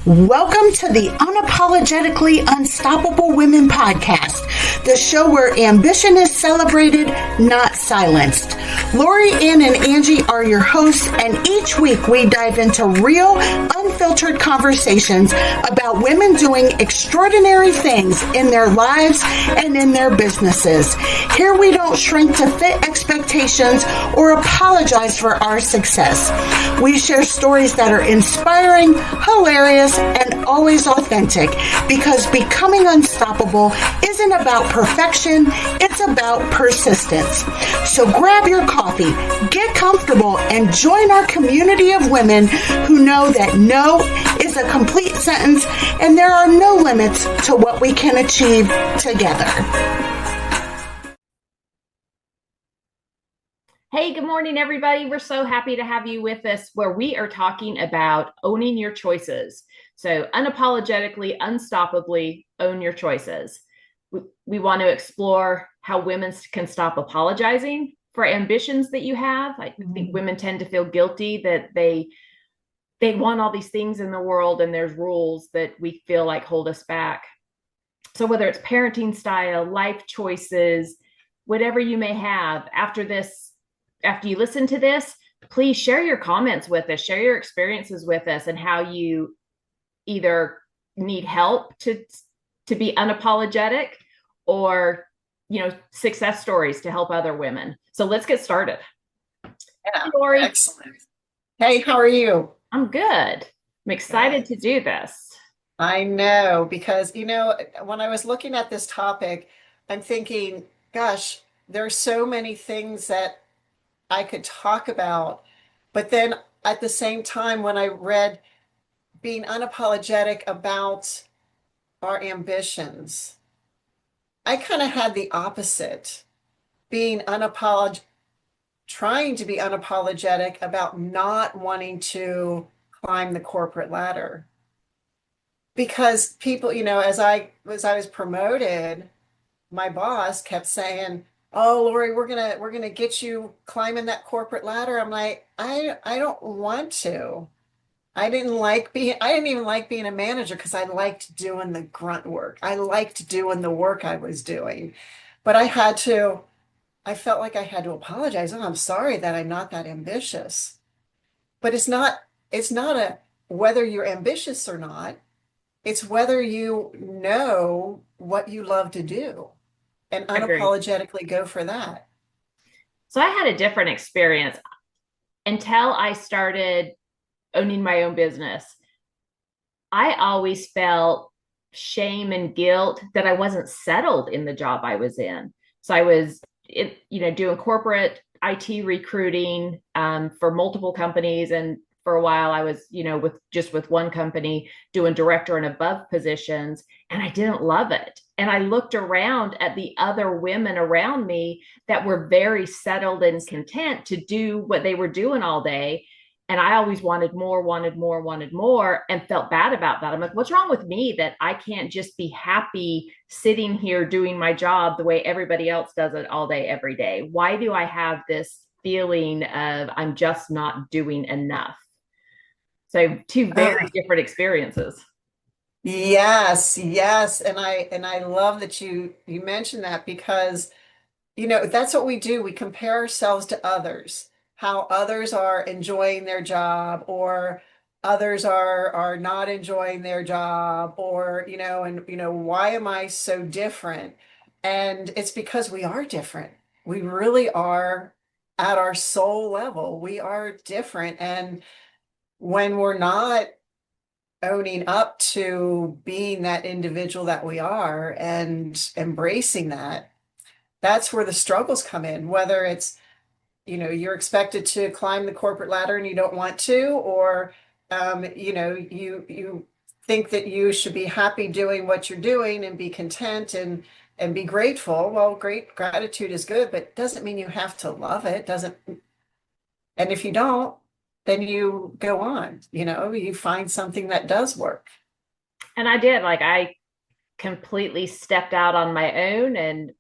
Welcome to the Unapologetically Unstoppable Women podcast, the show where ambition is celebrated, not silenced. Lori, Ann, and Angie are your hosts, and each week we dive into real, unfiltered conversations about women doing extraordinary things in their lives and in their businesses. Here we don't shrink to fit expectations or apologize for our success. We share stories that are inspiring, hilarious, and always authentic, because becoming unstoppable isn't about perfection, it's about persistence. So grab your coffee, get comfortable, and join our community of women who know that no is a complete sentence and there are no limits to what we can achieve together. Hey, good morning, everybody. We're so happy to have you with us, where we are talking about owning your choices. So unapologetically, unstoppably own your choices. We want to explore how women can stop apologizing for ambitions that you have. I think women tend to feel guilty that they want all these things in the world, and there's rules that we feel like hold us back. So whether it's parenting style, life choices, whatever you may have, after you listen to this, please share your comments with us, share your experiences with us, and how you either need help to be unapologetic, or, success stories to help other women. So let's get started. Yeah, hey, Lori. Excellent. Hey, how are you? I'm good. I'm excited to do this. I know, because, when I was looking at this topic, I'm thinking, gosh, there are so many things that I could talk about. But then at the same time, when I read being unapologetic about our ambitions, I kind of had the opposite, trying to be unapologetic about not wanting to climb the corporate ladder. Because people, as I was promoted, my boss kept saying, "Oh, Lori, we're gonna get you climbing that corporate ladder." I'm like, I don't want to. I didn't even like being a manager, because I liked doing the grunt work. I liked doing the work I was doing. But I felt like I had to apologize. Oh, I'm sorry that I'm not that ambitious. But it's not a whether you're ambitious or not. It's whether you know what you love to do and unapologetically go for that. So I had a different experience until I started owning my own business. I always felt shame and guilt that I wasn't settled in the job I was in. So I was, doing corporate IT recruiting for multiple companies, and for a while I was, with one company doing director and above positions, and I didn't love it. And I looked around at the other women around me that were very settled and content to do what they were doing all day. And I always wanted more, and felt bad about that. I'm like, what's wrong with me that I can't just be happy sitting here doing my job the way everybody else does it all day, every day? Why do I have this feeling of I'm just not doing enough? So two very different experiences. Yes. And I love that you mentioned that, because, that's what we do. We compare ourselves to others, how others are enjoying their job, or others are not enjoying their job, or, why am I so different? And it's because we are different. We really are. At our soul level, we are different. And when we're not owning up to being that individual that we are and embracing that, that's where the struggles come in. Whether it's, you're expected to climb the corporate ladder and you don't want to, or you think that you should be happy doing what you're doing and be content and be grateful. Well, gratitude is good, but doesn't mean you have to love it. And if you don't, then you go on, you find something that does work. And I did. I completely stepped out on my own, and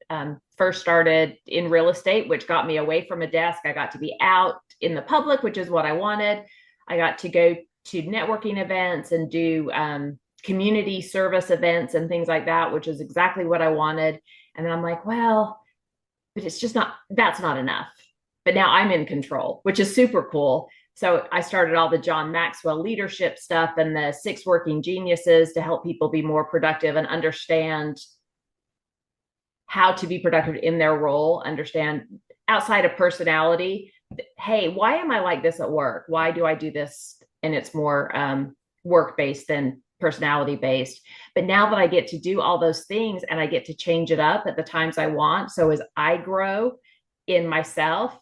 first started in real estate, which got me away from a desk. I got to be out in the public, which is what I wanted. I got to go to networking events and do community service events and things like that, which is exactly what I wanted. And then I'm like, well, but it's just not, that's not enough. But now I'm in control, which is super cool. So I started all the John Maxwell leadership stuff and the 6 working geniuses to help people be more productive and understand how to be productive in their role, understand outside of personality. Hey, why am I like this at work? Why do I do this? And it's more work based than personality based. But now that I get to do all those things and I get to change it up at the times I want. So as I grow in myself,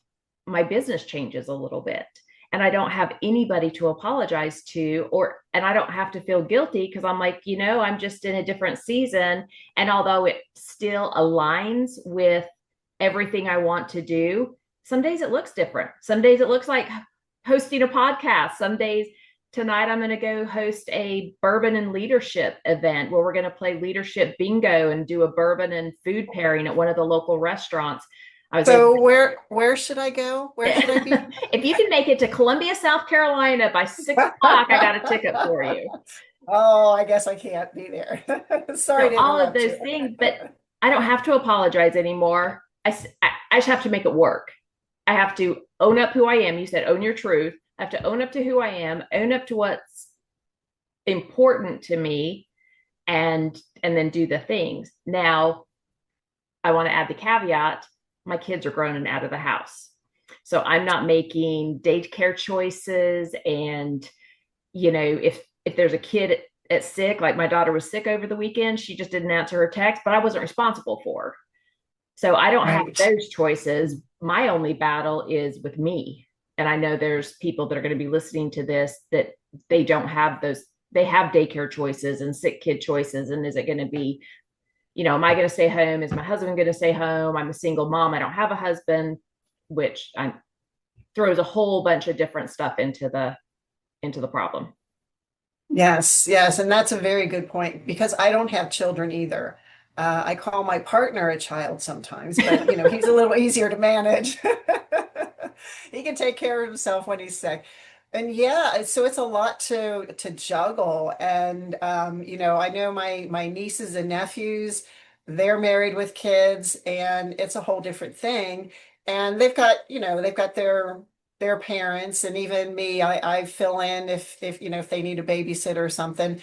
my business changes a little bit. And I don't have anybody to apologize to, and I don't have to feel guilty because I'm like, I'm just in a different season. And although it still aligns with everything I want to do, some days it looks different. Some days it looks like hosting a podcast. Some days, tonight I'm going to go host a bourbon and leadership event where we're going to play leadership bingo and do a bourbon and food pairing at one of the local restaurants. So where should I go? Where should I be? If you can make it to Columbia, South Carolina by 6 o'clock, I got a ticket for you. Oh, I guess I can't be there. Sorry to all of interrupt those you. things, but I don't have to apologize anymore. I just have to make it work. I have to own up who I am. You said own your truth. I have to own up to who I am, own up to what's important to me, and then do the things. Now, I want to add the caveat, my kids are grown and out of the house. So I'm not making daycare choices. And, if there's a kid at sick, like my daughter was sick over the weekend, she just didn't answer her text, but I wasn't responsible for her. So I don't have those choices. My only battle is with me. And I know there's people that are going to be listening to this that they don't have those. They have daycare choices and sick kid choices. And is it going to be, am I going to stay home? Is my husband going to stay home? I'm a single mom. I don't have a husband, which throws a whole bunch of different stuff into the problem. Yes, yes. And that's a very good point because I don't have children either. I call my partner a child sometimes, but he's a little easier to manage. He can take care of himself when he's sick. And yeah, so it's a lot to juggle. And I know my nieces and nephews, they're married with kids, and it's a whole different thing. And they've got their parents, and even me, I fill in if they need a babysitter or something.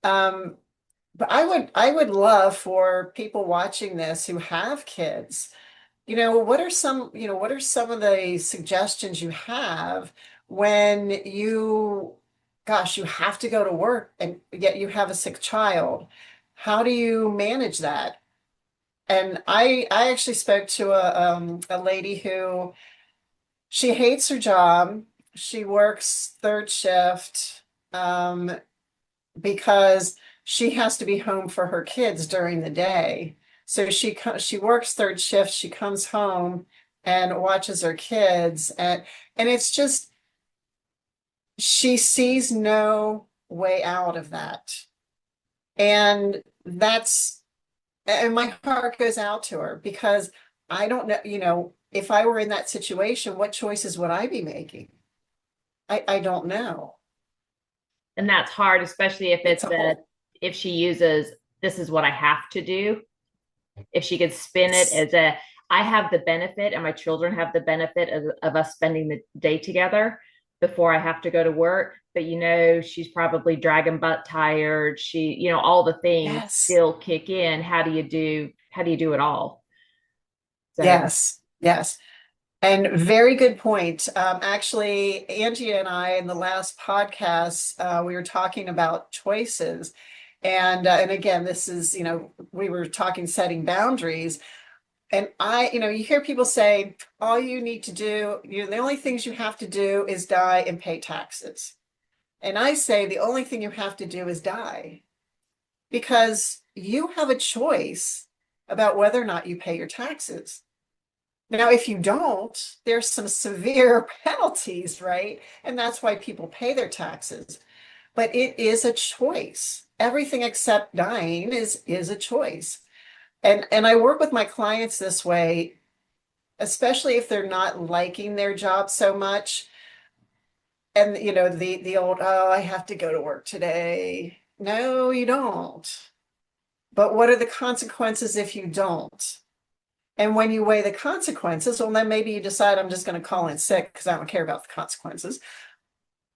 Um, but I would love for people watching this who have kids, what are some of the suggestions you have when gosh, you have to go to work and yet you have a sick child? How do you manage that? And I actually spoke to a lady who she hates her job. She works third shift. Because she has to be home for her kids during the day. So she works third shift, she comes home and watches her kids, and it's just she sees no way out of that. And my heart goes out to her because I don't know, if I were in that situation, what choices would I be making? I don't know. And that's hard, especially if if she uses, this is what I have to do. If she could spin it as I have the benefit and my children have the benefit of us spending the day together before I have to go to work. But she's probably dragon butt tired. She, all the things still kick in. How do you do it all? So. Yes. And very good point. Actually, Angie and I, in the last podcast, we were talking about choices. And again, this is, we were talking setting boundaries. And you hear people say, all you need to do, the only things you have to do is die and pay taxes. And I say the only thing you have to do is die because you have a choice about whether or not you pay your taxes. Now, if you don't, there's some severe penalties, right? And that's why people pay their taxes. But it is a choice. Everything except dying is a choice. And I work with my clients this way, especially if they're not liking their job so much. And the old, oh, I have to go to work today. No, you don't. But what are the consequences if you don't? And when you weigh the consequences, well, then maybe you decide I'm just going to call in sick because I don't care about the consequences.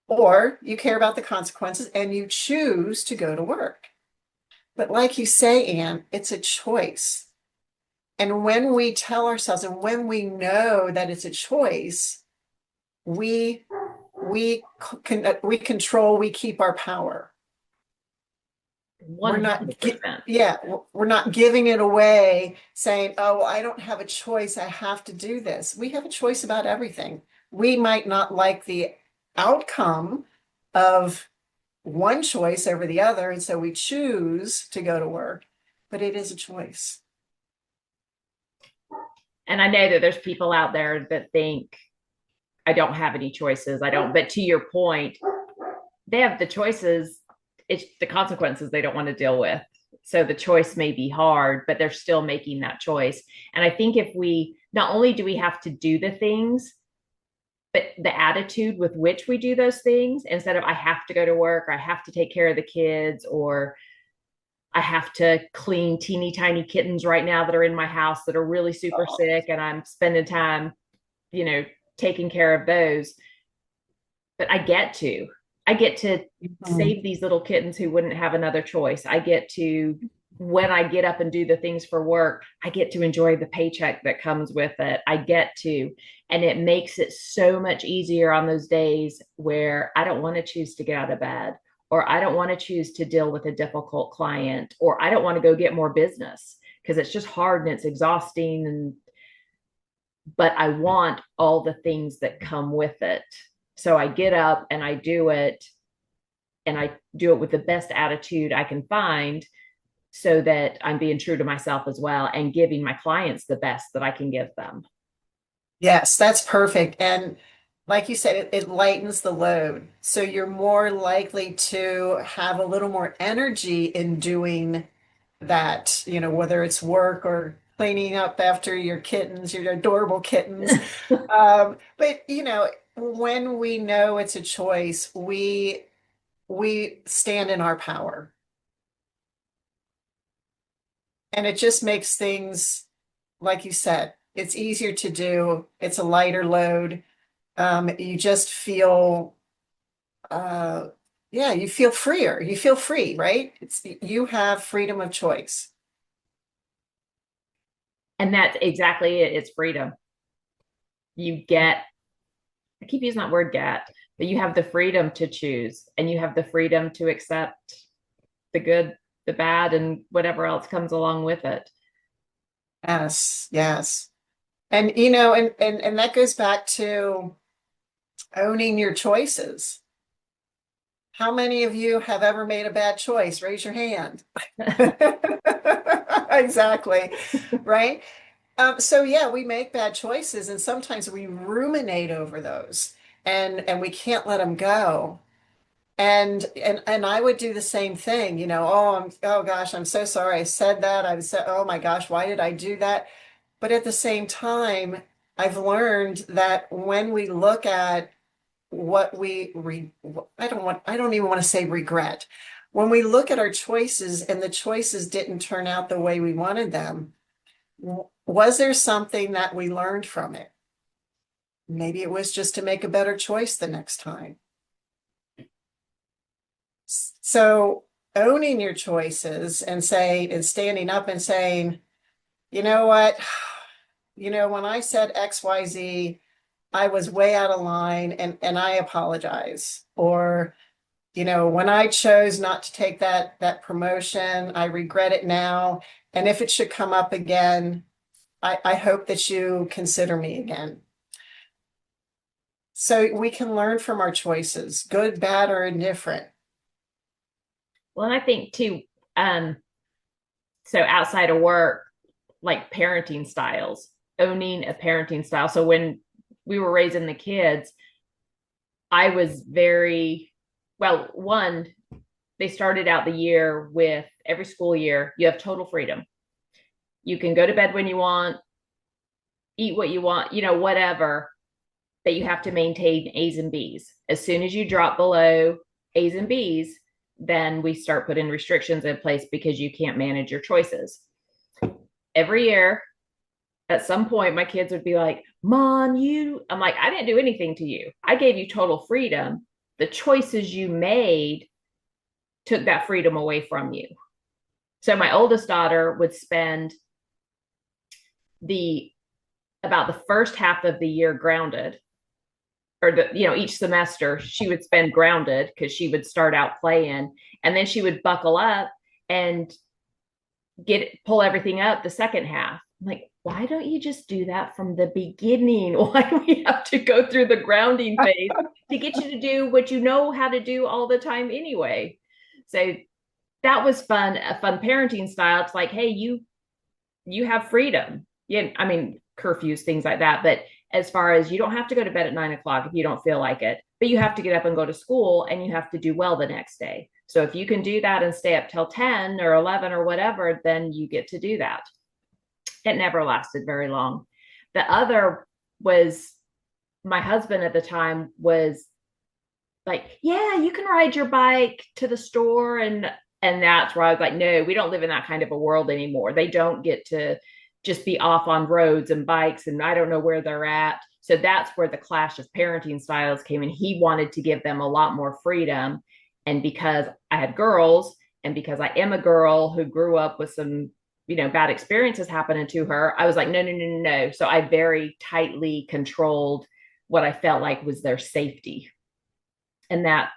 Or you care about the consequences and you choose to go to work. But like you say, Anne, it's a choice. And when we tell ourselves and when we know that it's a choice, we we control, we keep our power. We're not, 100%. yeah, we're not giving it away saying, oh, well, I don't have a choice. I have to do this. We have a choice about everything. We might not like the outcome of one choice over the other. And so we choose to go to work, but it is a choice. And I know that there's people out there that think I don't have any choices. I don't. But to your point, they have the choices. It's the consequences they don't want to deal with. So the choice may be hard, but they're still making that choice. And I think if we, not only do we have to do the things, but the attitude with which we do those things, instead of I have to go to work, or I have to take care of the kids, or I have to clean teeny tiny kittens right now that are in my house that are really super sick, and I'm spending time, taking care of those. But I get to save these little kittens who wouldn't have another choice. I get to, when I get up and do the things for work, I get to enjoy the paycheck that comes with it. And it makes it so much easier on those days where I don't want to choose to get out of bed, or I don't want to choose to deal with a difficult client, or I don't want to go get more business because it's just hard and it's exhausting. But I want all the things that come with it. So I get up and I do it, and I do it with the best attitude I can find, so that I'm being true to myself as well and giving my clients the best that I can give them. Yes, that's perfect. And like you said, it lightens the load. So you're more likely to have a little more energy in doing that, whether it's work or cleaning up after your kittens, your adorable kittens. But when we know it's a choice, we stand in our power. And it just makes things, like you said, it's easier to do. It's a lighter load. You just feel, uh, yeah, you feel freer. You feel free, right? You have freedom of choice. And that's exactly it. It's freedom. I keep using that word get, but you have the freedom to choose, and you have the freedom to accept the good, the bad, and whatever else comes along with it. Yes, yes. And and that goes back to owning your choices. How many of you have ever made a bad choice? Raise your hand. Exactly. Right. So yeah, we make bad choices and sometimes we ruminate over those and we can't let them go. And I would do the same thing, oh gosh, I'm so sorry I said that. I said, oh my gosh, why did I do that? But at the same time, I've learned that when we look at what I don't even want to say regret. When we look at our choices and the choices didn't turn out the way we wanted them, was there something that we learned from it? Maybe it was just to make a better choice the next time. So owning your choices and standing up and saying, you know what, when I said XYZ, I was way out of line and I apologize. Or, when I chose not to take that promotion, I regret it now. And if it should come up again, I hope that you consider me again. So we can learn from our choices, good, bad, or indifferent. Well, and I think too, so outside of work, like parenting styles, owning a parenting style. So when we were raising the kids, I was one, they started out the year with every school year, you have total freedom. You can go to bed when you want, eat what you want, whatever. that you have to maintain A's and B's. As soon as you drop below A's and B's, then we start putting restrictions in place because you can't manage your choices. Every year, at some point, my kids would be like, Mom, I'm like, I didn't do anything to you. I gave you total freedom. The choices you made took that freedom away from you. So my oldest daughter would spend about the first half of the year grounded, or each semester she would spend grounded because she would start out playing, and then she would buckle up and pull everything up the second half. I'm like, why don't you just do that from the beginning? Why do we have to go through the grounding phase to get you to do what you know how to do all the time anyway? So that was fun, a fun parenting style. It's like, hey, you have freedom. Yeah, I mean, curfews, things like that. But as far as, you don't have to go to bed at 9 o'clock if you don't feel like it, but you have to get up and go to school, and you have to do well the next day. So if you can do that and stay up till 10 or 11 or whatever, then you get to do that. It never lasted very long. The other was, my husband at the time was like, yeah, you can ride your bike to the store. And that's where I was like, no, we don't live in that kind of a world anymore. They don't get to just be off on roads and bikes, and I don't know where they're at. So that's where the clash of parenting styles came in. He wanted to give them a lot more freedom. And because I had girls, and because I am a girl who grew up with some, bad experiences happening to her, I was like, no, no, no, no, no. So I very tightly controlled what I felt like was their safety. And that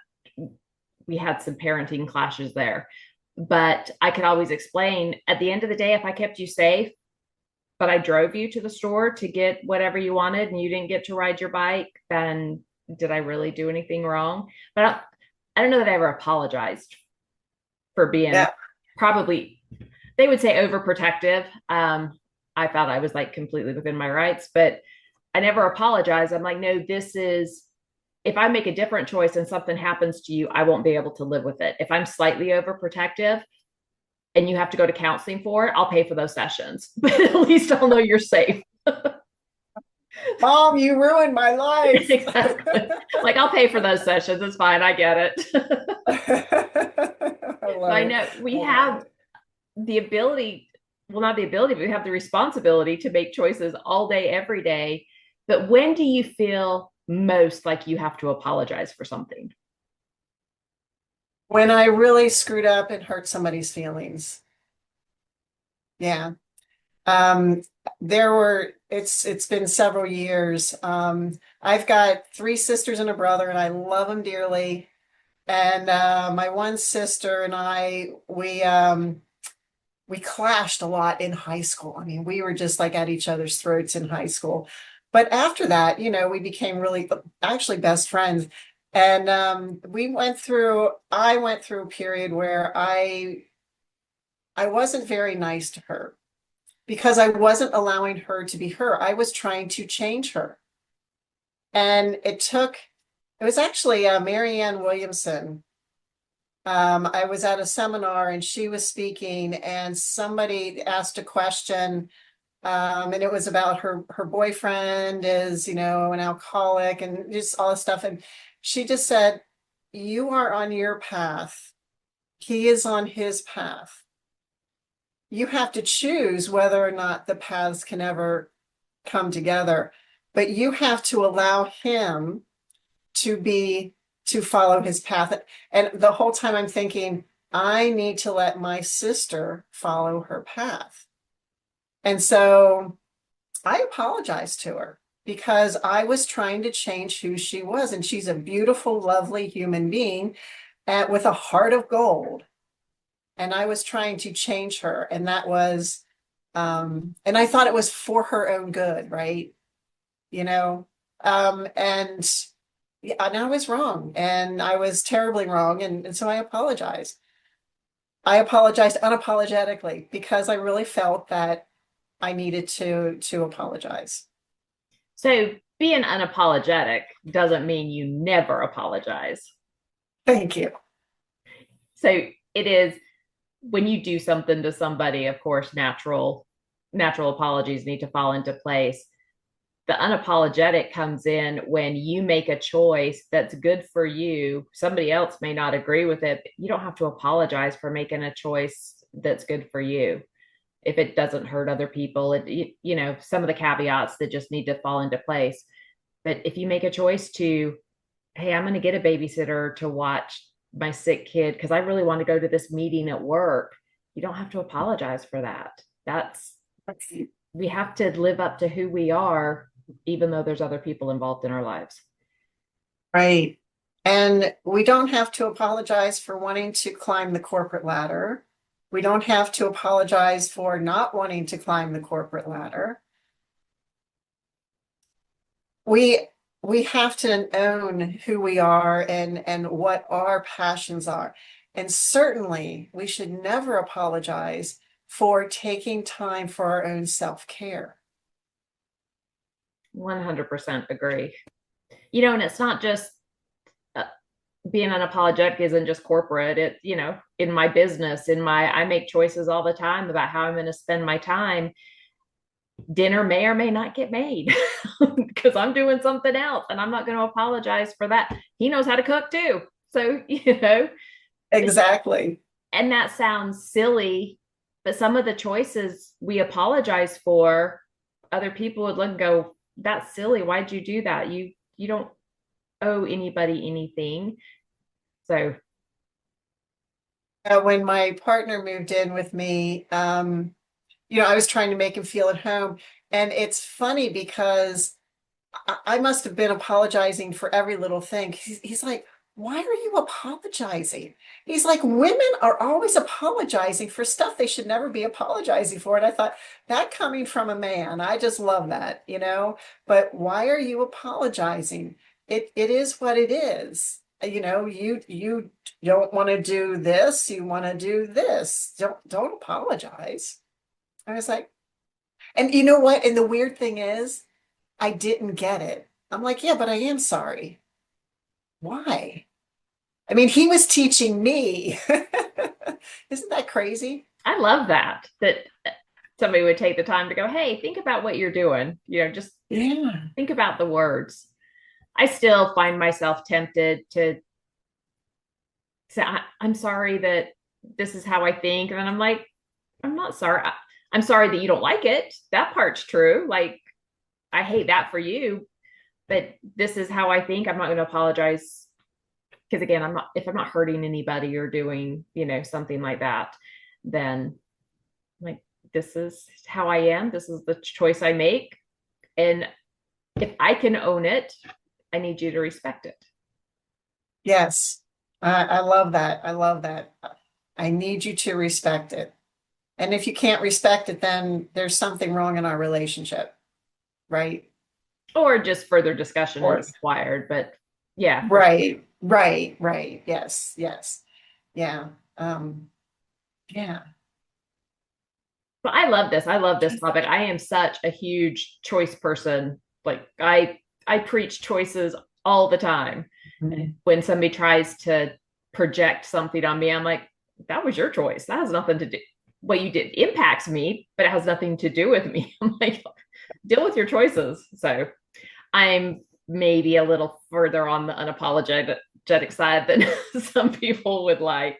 we had some parenting clashes there. But I could always explain, at the end of the day, if I kept you safe, but I drove you to the store to get whatever you wanted, and you didn't get to ride your bike, then did I really do anything wrong? But I don't know that I ever apologized for being probably, they would say, overprotective. I thought I was like completely within my rights, but I never apologized. I'm like, no, if I make a different choice and something happens to you, I won't be able to live with it. If I'm slightly overprotective and you have to go to counseling for it, I'll pay for those sessions, but at least I'll know you're safe. Mom, you ruined my life. Exactly. Like, I'll pay for those sessions. It's fine. I get it. I know we have the ability, well, not the ability, but we have the responsibility to make choices all day, every day. But when do you feel most like you have to apologize for something? When I really screwed up and hurt somebody's feelings. Yeah. It's been several years. I've got 3 sisters and a brother, and I love them dearly. And my one sister and we clashed a lot in high school. I mean, we were just like at each other's throats in high school. But after that, we became really actually best friends. And I went through a period where I wasn't very nice to her because I wasn't allowing her to be her. I was trying to change her. And it was actually Marianne Williamson. I was at a seminar and she was speaking, and somebody asked a question, and it was about her boyfriend is, an alcoholic and just all this stuff. And she just said, you are on your path. He is on his path. You have to choose whether or not the paths can ever come together, but you have to allow him to follow his path. And the whole time I'm thinking, I need to let my sister follow her path. And so I apologized to her because I was trying to change who she was. And she's a beautiful, lovely human being with a heart of gold. And I was trying to change her. And that was, and I thought it was for her own good, right? And I was wrong, and I was terribly wrong. And so I apologized. I apologized unapologetically because I really felt that I needed to apologize. So being unapologetic doesn't mean you never apologize. Thank you. So it is, when you do something to somebody, of course, natural apologies need to fall into place. The unapologetic comes in when you make a choice that's good for you. Somebody else may not agree with it, but you don't have to apologize for making a choice that's good for you. If it doesn't hurt other people, some of the caveats that just need to fall into place. But if you make a choice to, hey, I'm going to get a babysitter to watch my sick kid because I really want to go to this meeting at work, you don't have to apologize for that. We have to live up to who we are, even though there's other people involved in our lives. Right. And we don't have to apologize for wanting to climb the corporate ladder. We don't have to apologize for not wanting to climb the corporate ladder. We have to own who we are and what our passions are. And certainly we should never apologize for taking time for our own self-care. 100% agree. And it's not just being unapologetic isn't just corporate. It, in my business, I make choices all the time about how I'm going to spend my time. Dinner may or may not get made because I'm doing something else, and I'm not going to apologize for that. He knows how to cook too. So, Exactly. And that sounds silly, but some of the choices we apologize for, other people would look and go, that's silly. Why'd you do that? You don't owe anybody anything. So when my partner moved in with me, I was trying to make him feel at home. And it's funny because I must have been apologizing for every little thing. He's like, why are you apologizing? He's like, women are always apologizing for stuff they should never be apologizing for. And I thought, that coming from a man, I just love that, But why are you apologizing? It is what it is. You don't want to do this, you want to do this. Don't apologize. I was like, and you know what? And the weird thing is, I didn't get it. I'm like, yeah, but I am sorry. Why? I mean, he was teaching me. Isn't that crazy? I love that somebody would take the time to go, hey, think about what you're doing. Just think about the words. I still find myself tempted to say, I'm sorry that this is how I think. And I'm like, I'm not sorry. I'm sorry that you don't like it. That part's true. Like, I hate that for you, but this is how I think. I'm not going to apologize because, again, if I'm not hurting anybody or doing, something like that, then like, this is how I am. This is the choice I make. And if I can own it, I need you to respect it. Yes. I love that. I love that. I need you to respect it. And if you can't respect it, then there's something wrong in our relationship, right? Or just further discussion is required, but yeah. Right. Yes. Yeah. Yeah. But I love this. I love this topic. I am such a huge choice person. Like I preach choices all the time. Mm-hmm. When somebody tries to project something on me, I'm like, that was your choice. That has nothing to do. What you did impacts me, but it has nothing to do with me. I'm like, deal with your choices. So I'm maybe a little further on the unapologetic side than some people would like.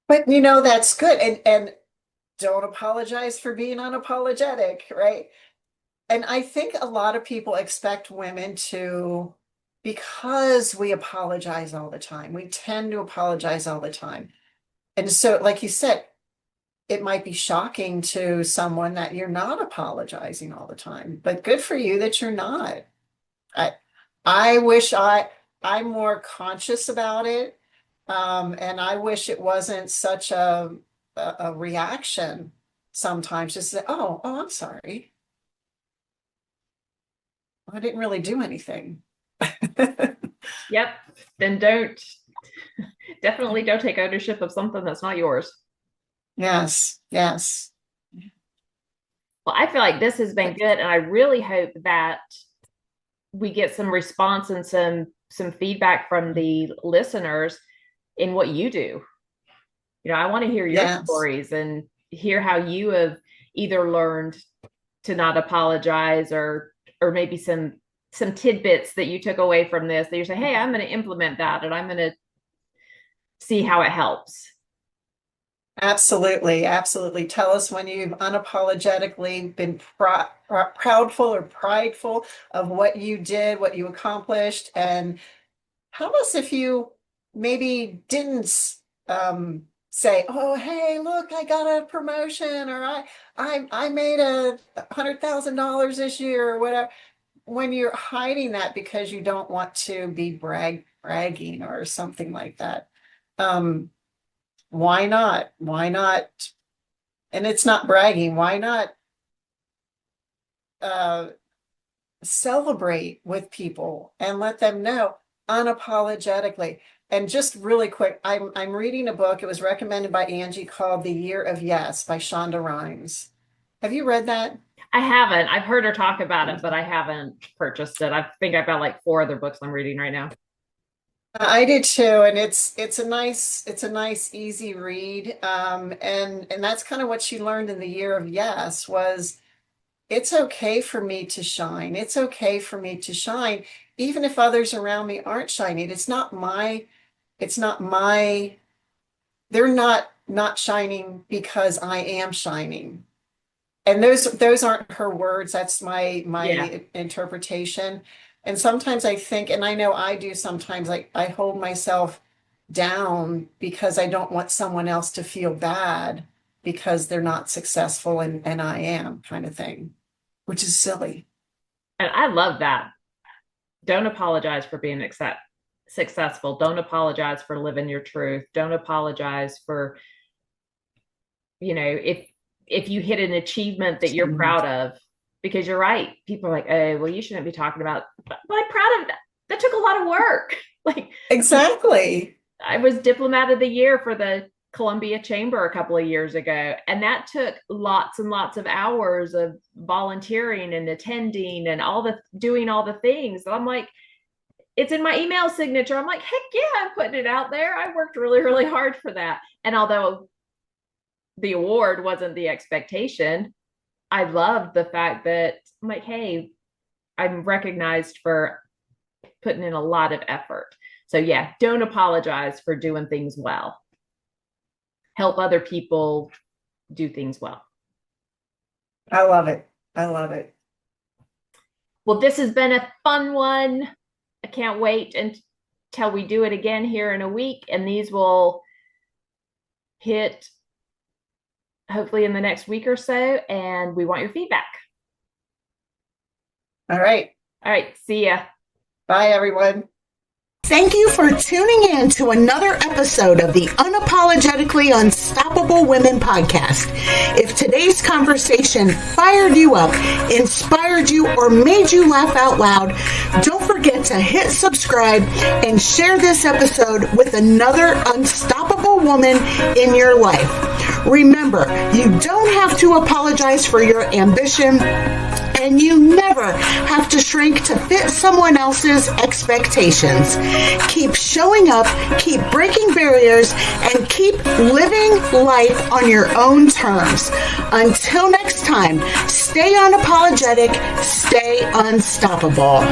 But that's good. And don't apologize for being unapologetic, right? And I think a lot of people expect women to, because we apologize all the time, we tend to apologize all the time. And so, like you said, it might be shocking to someone that you're not apologizing all the time, but good for you that you're not. I wish I'm more conscious about it. And I wish it wasn't such a reaction sometimes, just say, oh, I'm sorry. I didn't really do anything. Yep. Then definitely don't take ownership of something that's not yours. Yes. Well, I feel like this has been good, and I really hope that we get some response and some feedback from the listeners in what you do. I want to hear your stories and hear how you have either learned to not apologize or or maybe some tidbits that you took away from this that you're saying, hey, I'm going to implement that and I'm going to see how it helps. Absolutely. Absolutely. Tell us when you've unapologetically been proudful or prideful of what you did, what you accomplished. And tell us if you maybe didn't say, oh, hey, look, I got a promotion, or I made $100,000 this year, or whatever. When you're hiding that because you don't want to be bragging or something like that. Why not? Why not? And it's not bragging. Why not celebrate with people and let them know unapologetically? And just really quick, I'm reading a book. It was recommended by Angie called The Year of Yes by Shonda Rhimes. Have you read that? I haven't. I've heard her talk about it, but I haven't purchased it. I think I've got like 4 other books I'm reading right now. I did too, and it's a nice easy read. And that's kind of what she learned in the Year of Yes was it's okay for me to shine. It's okay for me to shine, even if others around me aren't shining. They're not shining because I am shining. And those aren't her words. That's my interpretation. And sometimes I think, and I know I do sometimes, like I hold myself down because I don't want someone else to feel bad because they're not successful and I am, kind of thing, which is silly. And I love that. Don't apologize for being successful. Don't apologize for living your truth. Don't apologize for, if you hit an achievement that you're proud of, because you're right. People are like, oh, well, you shouldn't be talking about, but I'm proud of that. That took a lot of work. Like, exactly. I was Diplomat of the Year for the Columbia Chamber a couple of years ago. And that took lots and lots of hours of volunteering and attending and doing all the things. And I'm like, it's in my email signature. I'm like, heck yeah, I'm putting it out there. I worked really, really hard for that. And although the award wasn't the expectation, I loved the fact that I'm like, hey, I'm recognized for putting in a lot of effort. So yeah, don't apologize for doing things well. Help other people do things well. I love it. I love it. Well, this has been a fun one. I can't wait until we do it again here in a week. And these will hit hopefully in the next week or so. And we want your feedback. All right. All right. See ya. Bye, everyone. Thank you for tuning in to another episode of the Unapologetically Unstoppable Women podcast. If today's conversation fired you up, inspired you, or made you laugh out loud, don't forget to hit subscribe and share this episode with another unstoppable woman in your life. Remember, you don't have to apologize for your ambition, and you never have to shrink to fit someone else's expectations. Keep showing up, keep breaking barriers, and keep living life on your own terms. Until next time, stay unapologetic, stay unstoppable.